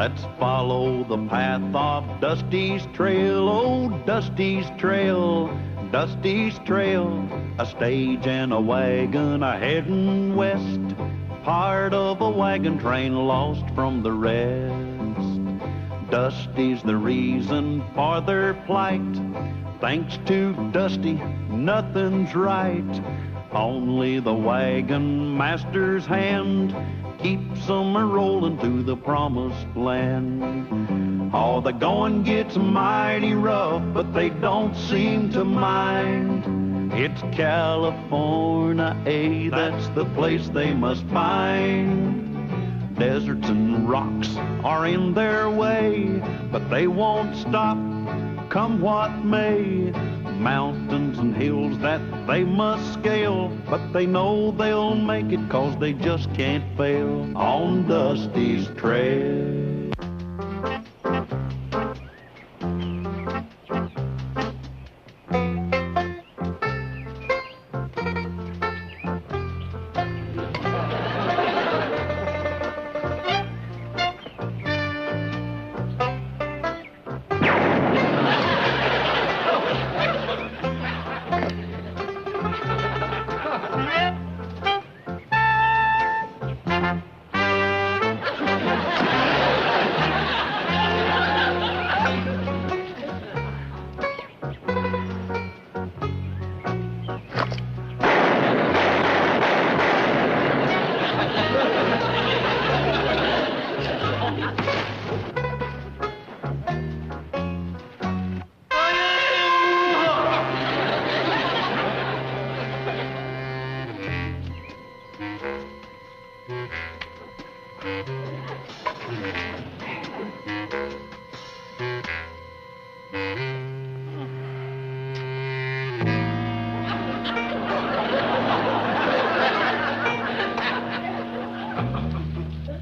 Let's follow the path of Dusty's trail, oh, Dusty's trail, Dusty's trail. A stage and a wagon a heading west, part of a wagon train lost from the rest. Dusty's the reason for their plight. Thanks to Dusty, nothing's right. Only the wagon master's hand keeps them a-rolling to the promised land. Oh, the going gets mighty rough, but they don't seem to mind. It's California, that's the place they must find. Deserts and rocks are in their way, but they won't stop, come what may. Mountains and hills that they must scale, but they know they'll make it 'cause they just can't fail on Dusty's trail.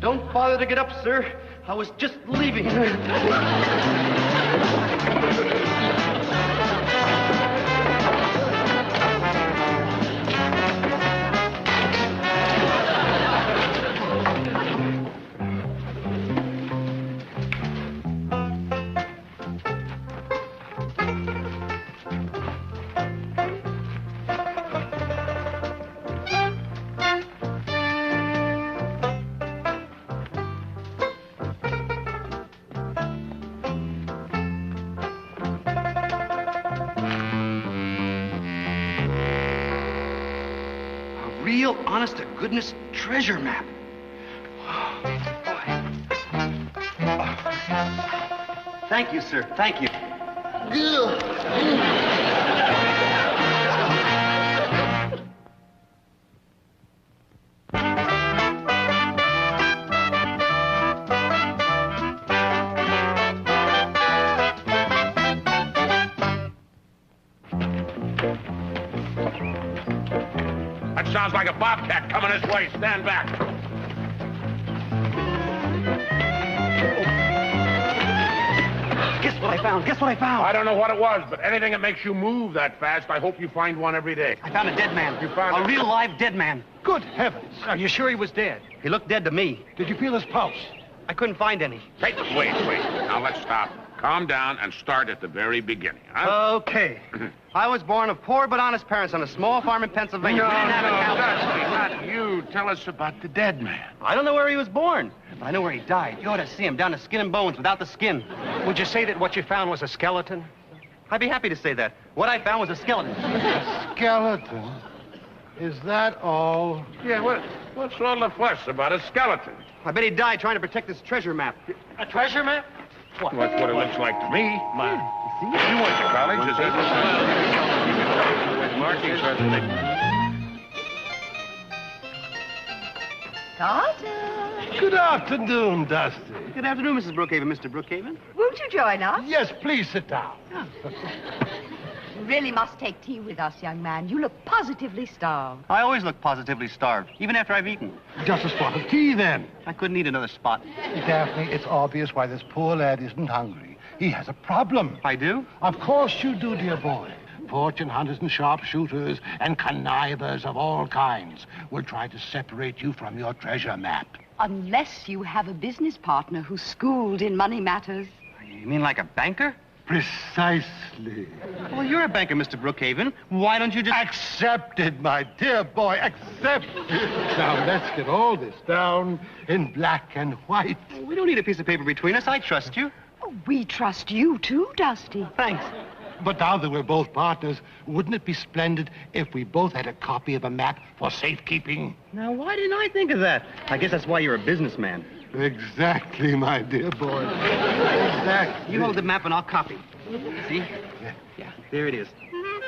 Don't bother to get up, sir. I was just leaving. Real, honest-to-goodness treasure map. Oh, boy. Oh. Thank you, sir. Thank you. Sounds like a bobcat coming this way. Stand back. Guess what I found? Guess what I found? I don't know what it was, but anything that makes you move that fast, I hope you find one every day. I found a dead man. You found a real live dead man. Good heavens. Are you sure he was dead? He looked dead to me. Did you feel his pulse? I couldn't find any. Wait. Now let's stop. Calm down and start at the very beginning, huh? Okay. I was born of poor but honest parents on a small farm in Pennsylvania. No, We didn't have a cow. Dusty, not you. Tell us about the dead man. I don't know where he was born, but I know where he died. You ought to see him down to skin and bones without the skin. Would you say that what you found was a skeleton? I'd be happy to say that. What I found was a skeleton. Skeleton? Is that all? Yeah, what's all the fuss about a skeleton? I bet he died trying to protect this treasure map. A treasure map? What? That's what it looks like to me. My. You went to college, is that what markings are Carter. Good afternoon, Dusty. Good afternoon, Mrs. Brookhaven. Mr. Brookhaven? Won't you join us? Yes, please sit down. You really must take tea with us, young man. You look positively starved. I always look positively starved, even after I've eaten. Just a spot of tea, then. I couldn't eat another spot. Daphne, it's obvious why this poor lad isn't hungry. He has a problem. I do? Of course you do, dear boy. fortune hunters and sharpshooters and connivers of all kinds will try to separate you from your treasure map. Unless you have a business partner who's schooled in money matters. You mean like a banker? Precisely. Well, you're a banker, Mr. Brookhaven. Why don't you just... Accepted, my dear boy, accepted. Now, let's get all this down in black and white. We don't need a piece of paper between us. I trust you. Oh, we trust you too, Dusty. Thanks. But now that we're both partners, wouldn't it be splendid if we both had a copy of a map for safekeeping? Now, why didn't I think of that? I guess that's why you're a businessman. Exactly, my dear boy. Exactly. You hold the map and I'll copy. See? Yeah, there it is.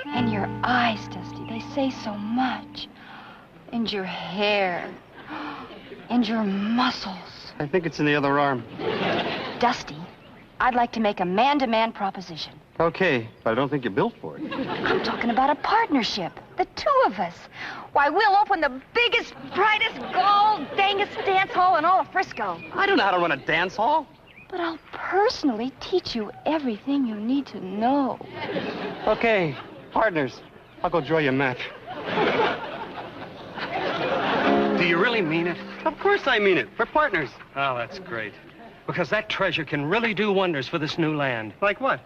And your eyes, Dusty, they say so much. And your hair. And your muscles. I think it's in the other arm. Dusty, I'd like to make a man-to-man proposition. Okay, but I don't think you're built for it. I'm talking about a partnership. The two of us. Why, we'll open the biggest, brightest, gold, dangest dance hall in all of Frisco. I don't know how to run a dance hall. But I'll personally teach you everything you need to know. Okay, partners. I'll go draw you a match. Do you really mean it? Of course I mean it. We're partners. Oh, that's great. Because that treasure can really do wonders for this new land. Like what?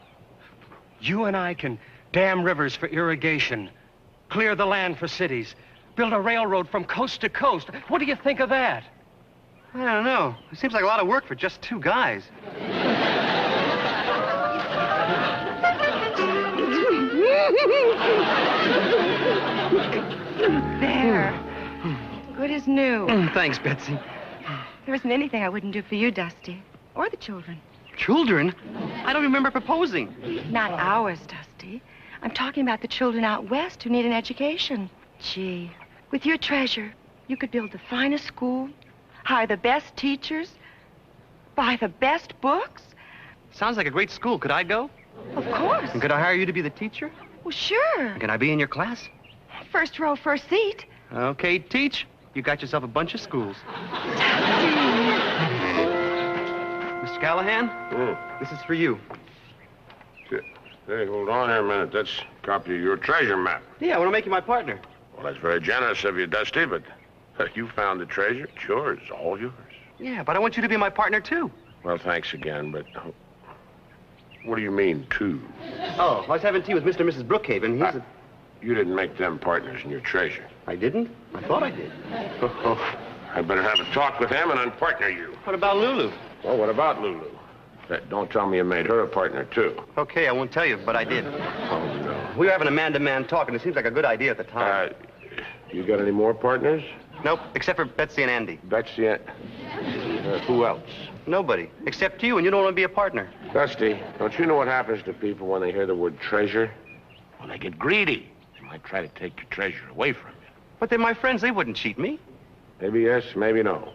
You and I can dam rivers for irrigation, clear the land for cities, build a railroad from coast to coast. What do you think of that? I don't know. It seems like a lot of work for just two guys. There. Good as new. Thanks, Betsy. There isn't anything I wouldn't do for you, Dusty. Or the children. Children? I don't remember proposing. Not ours, Dusty. I'm talking about the children out west who need an education. Gee, with your treasure, you could build the finest school, hire the best teachers, buy the best books. Sounds like a great school. Could I go? Of course. And could I hire you to be the teacher? Well, sure. And can I be in your class? First row, first seat. Okay, teach. You got yourself a bunch of schools. Mr. Callahan, this is for you. Hey, hold on here a minute. That's a copy of your treasure map. Yeah, I want to make you my partner. Well, that's very generous of you, Dusty, but you found the treasure. It's yours, all yours. Yeah, but I want you to be my partner, too. Well, thanks again, but what do you mean, two? Oh, I was having tea with Mr. and Mrs. Brookhaven. You didn't make them partners in your treasure. I didn't? I thought I did. I better have a talk with them and unpartner you. What about Lulu? Well, what about Lulu? Don't tell me you made her a partner, too. Okay, I won't tell you, but I did. Oh, no. We were having a man-to-man talk, and it seems like a good idea at the time. You got any more partners? Nope, except for Betsy and Andy. Betsy and... who else? Nobody, except you, and you don't want to be a partner. Dusty, don't you know what happens to people when they hear the word treasure? Well, they get greedy. They might try to take your treasure away from you. But they're my friends. They wouldn't cheat me. Maybe yes, maybe no.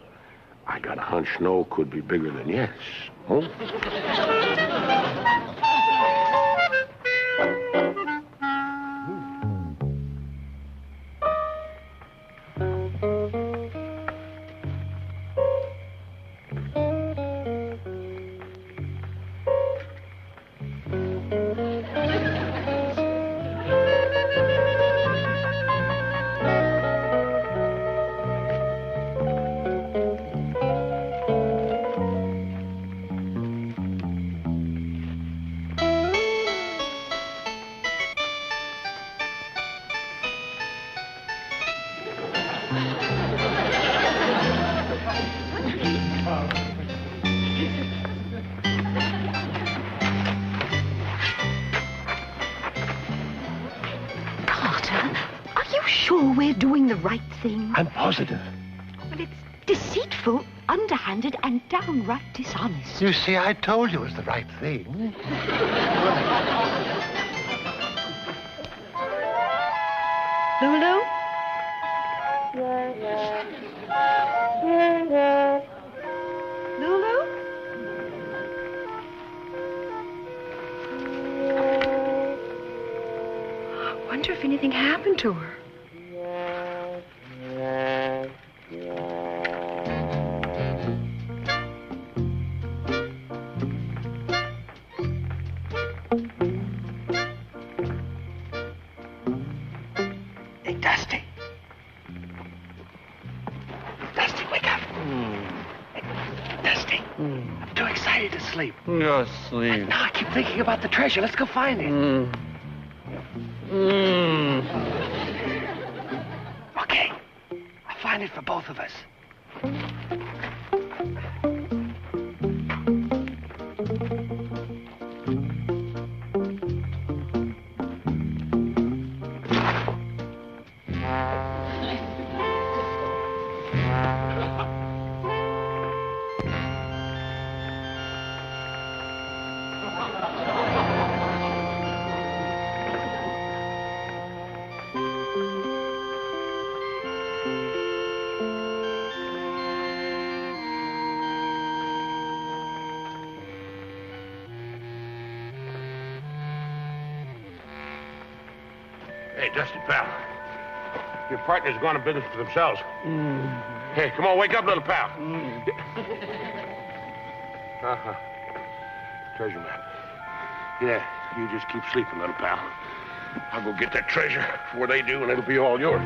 I got a hunch no could be bigger than yes. Huh? We're doing the right thing. I'm positive. Well, it's deceitful, underhanded, and downright dishonest. You see, I told you it was the right thing. Lulu? Lulu? I wonder if anything happened to her. to sleep. You're asleep. No, I keep thinking about the treasure. Let's go find it. Okay. I'll find it for both of us. Hey, Dusty, pal. Your partner's gone to business for themselves. Hey, come on, wake up, little pal. Uh-huh. Treasure map. Yeah, you just keep sleeping, little pal. I'll go get that treasure before they do, and it'll be all yours.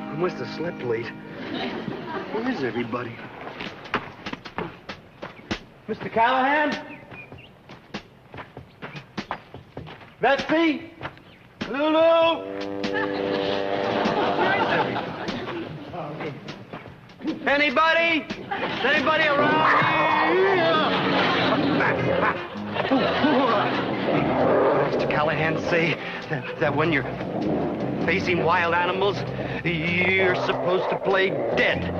I must have slept late. Where is everybody? Mr. Callahan? Betsy? Lulu? Anybody? Is anybody around here? Mr. Callahan say that when you're facing wild animals, you're supposed to play dead.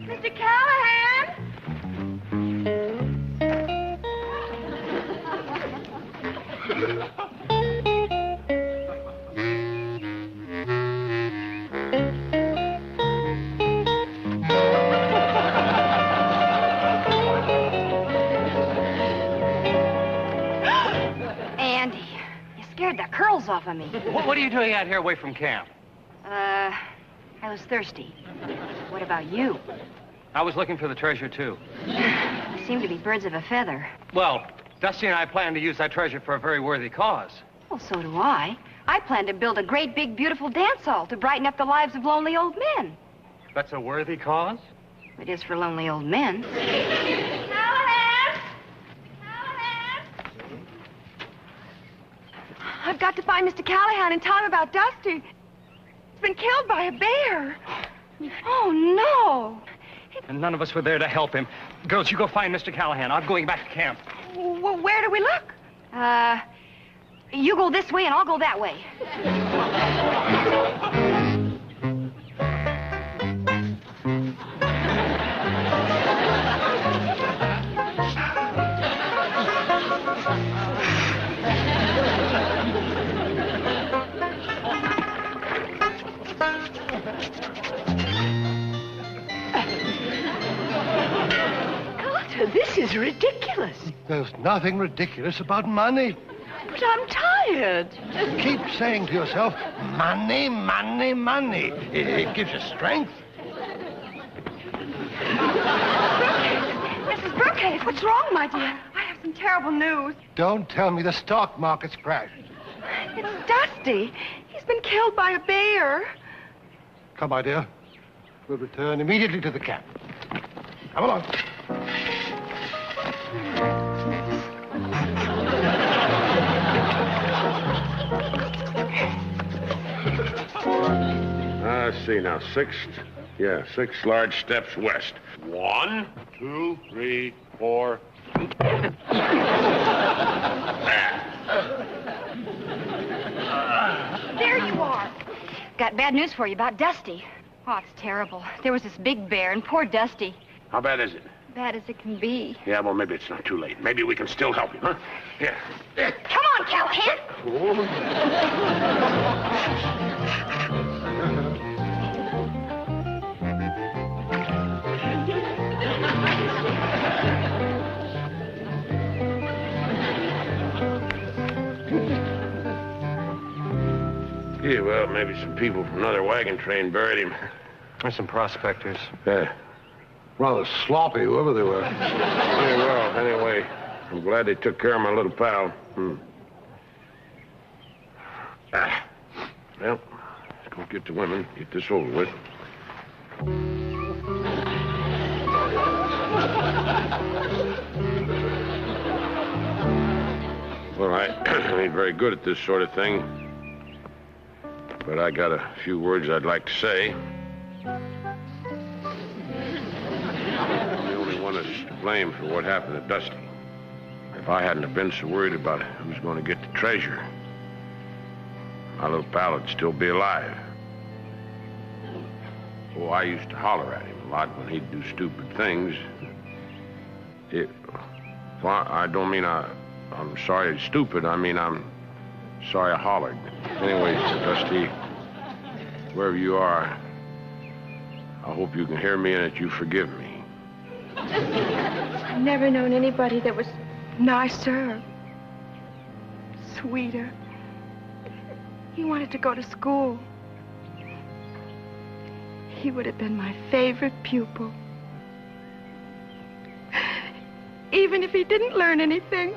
Mr. Callahan? Andy, you scared the curls off of me. What are you doing out here away from camp? I was thirsty. What about you? I was looking for the treasure, too. You seem to be birds of a feather. Well, Dusty and I plan to use that treasure for a very worthy cause. Well, so do I. I plan to build a great, big, beautiful dance hall to brighten up the lives of lonely old men. That's a worthy cause? It is for lonely old men. Callahan! Callahan! I've got to find Mr. Callahan and tell him about Dusty. killed by a bear. Oh, no. And none of us were there to help him. Girls, you go find Mr. Callahan. I'm going back to camp. Well, where do we look? You go this way and I'll go that way. This is ridiculous. There's nothing ridiculous about money. But I'm tired. Keep saying to yourself, money, money, money. It gives you strength. Mrs. Brookhaven, what's wrong, my dear? I have some terrible news. Don't tell me the stock market's crashed. It's Dusty. He's been killed by a bear. Come, my dear. We'll return immediately to the camp. Come along. Let's see now. 6 large steps west. 1, 2, 3, 4. There you are. Got bad news for you about Dusty. Oh, it's terrible. There was this big bear, and poor Dusty. How bad is it? Bad as it can be. Yeah, well, maybe it's not too late. Maybe we can still help him, huh? Here. Come on, Callahan. Yeah, well, maybe some people from another wagon train buried him. There's some prospectors. Yeah. Rather sloppy, whoever they were. Yeah, well, anyway, I'm glad they took care of my little pal. Well, let's go get the women, get this over with. Well, I ain't very good at this sort of thing, but I got a few words I'd like to say. I'm the only one that's to blame for what happened to Dusty. If I hadn't have been so worried about who's going to get the treasure, my little pal would still be alive. Oh, I used to holler at him a lot when he'd do stupid things. Well, I don't mean I'm sorry he's stupid. I mean, I'm sorry I hollered. Anyways, Dusty, wherever you are, I hope you can hear me and that you forgive me. I've never known anybody that was nicer, sweeter. He wanted to go to school. He would have been my favorite pupil. Even if he didn't learn anything.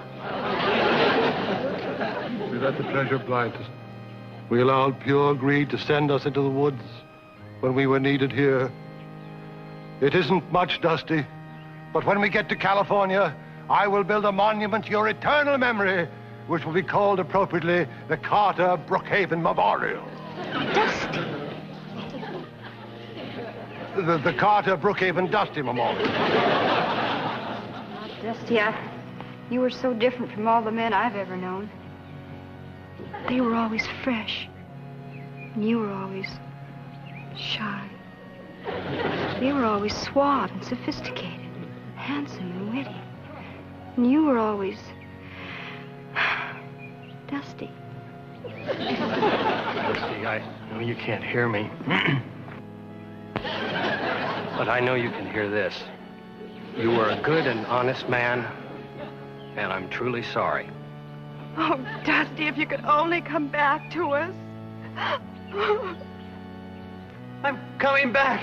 We let the treasure blind us. We allowed pure greed to send us into the woods when we were needed here. It isn't much, Dusty, but when we get to California, I will build a monument to your eternal memory, which will be called appropriately the Carter Brookhaven Memorial. Dusty. The Carter Brookhaven Dusty Memorial. Dusty, you were so different from all the men I've ever known. They were always fresh. And you were always shy. They were always suave and sophisticated, handsome and witty. And you were always Dusty. Dusty, I know you can't hear me. But I know you can hear this. You were a good and honest man, and I'm truly sorry. Oh, Dusty, if you could only come back to us. I'm coming back.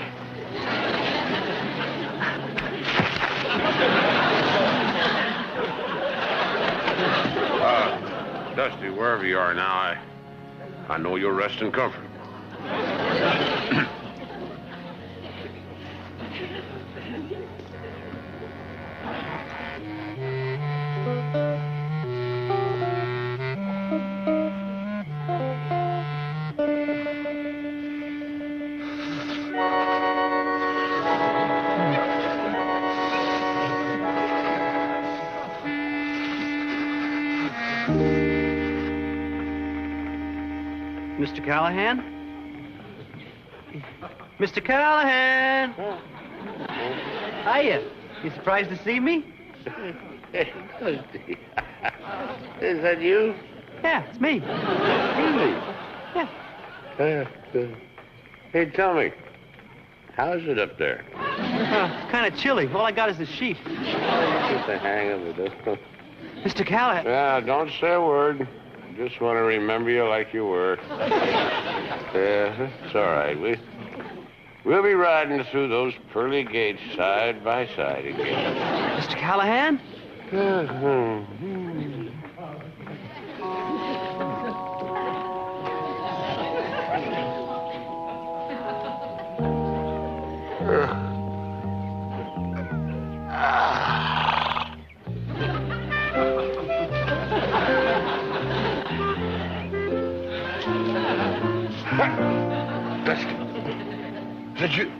Dusty, wherever you are now, I know you'll rest in comfort. Mr. Callahan? Mr. Callahan! Hiya. You surprised to see me? Is that you? Yeah, it's me. Really? Yeah. Hey, tell me, how's it up there? It's kind of chilly. All I got is the sheet. Get the hang of it. Mr. Callahan. Yeah, don't say a word. Just want to remember you like you were. Yeah, it's all right. We'll be riding through those pearly gates side by side again. Mr. Callahan? Dusty, is that you?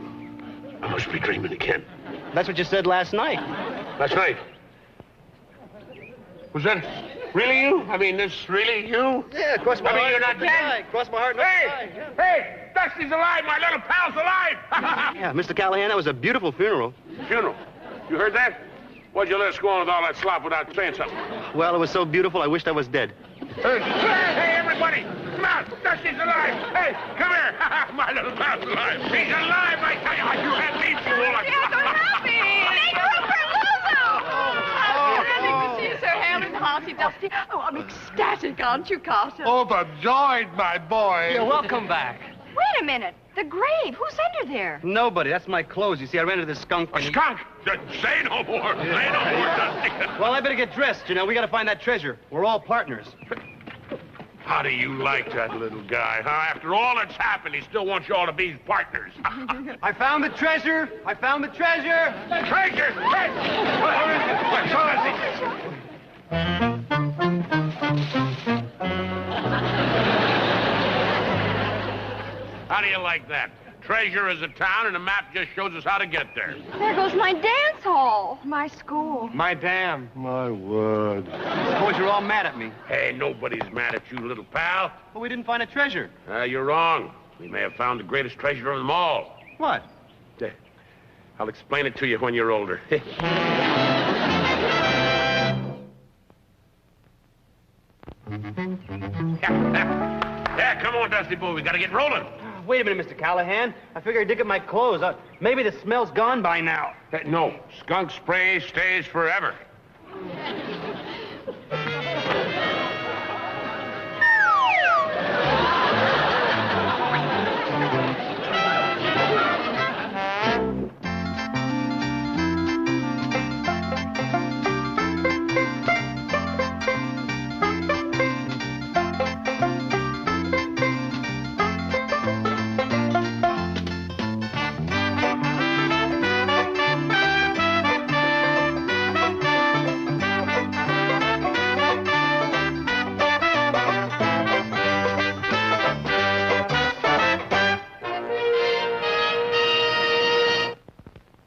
I must be dreaming again. That's what you said last night. Last night? Was that really you? I mean, this really you? Yeah, cross my heart. You're not dead? Cross my heart. Hey, Dusty's alive. My little pal's alive. Yeah, Mr. Callahan, that was a beautiful funeral. Funeral? You heard that? Why'd you let us go on with all that slop without saying something? Well, it was so beautiful, I wished I was dead. Hey, everybody! Come out! Dusty's alive! Hey, come here! My little pal's alive! He's alive, I tell you! You had me fooled! I'm so happy! Make room for Lulu! Thrilling to see you so hale and hearty, Dusty. Oh, I'm ecstatic, aren't you, Carter? Overjoyed, my boy. You're welcome back. Wait a minute. The grave. Who's under there? Nobody. That's my clothes. You see, I ran into this skunk. A skunk? Say no more! Say no more, Dusty! Well, I better get dressed, you know. We gotta find that treasure. We're all partners. How do you like that little guy, huh? After all that's happened, he still wants you all to be his partners. I found the treasure! I found the treasure! Treasure! Hey! Where is it? How do you like that? Treasure is a town, and the map just shows us how to get there. There goes my dance hall. My school. My dam. My word. Suppose you're all mad at me. Hey, nobody's mad at you, little pal. But we didn't find a treasure. You're wrong. We may have found the greatest treasure of them all. What? I'll explain it to you when you're older. Yeah, come on, Dusty Boy. We gotta get rolling. Wait a minute, Mr. Callahan. I figured I'd dig up my clothes. Maybe the smell's gone by now. No, skunk spray stays forever.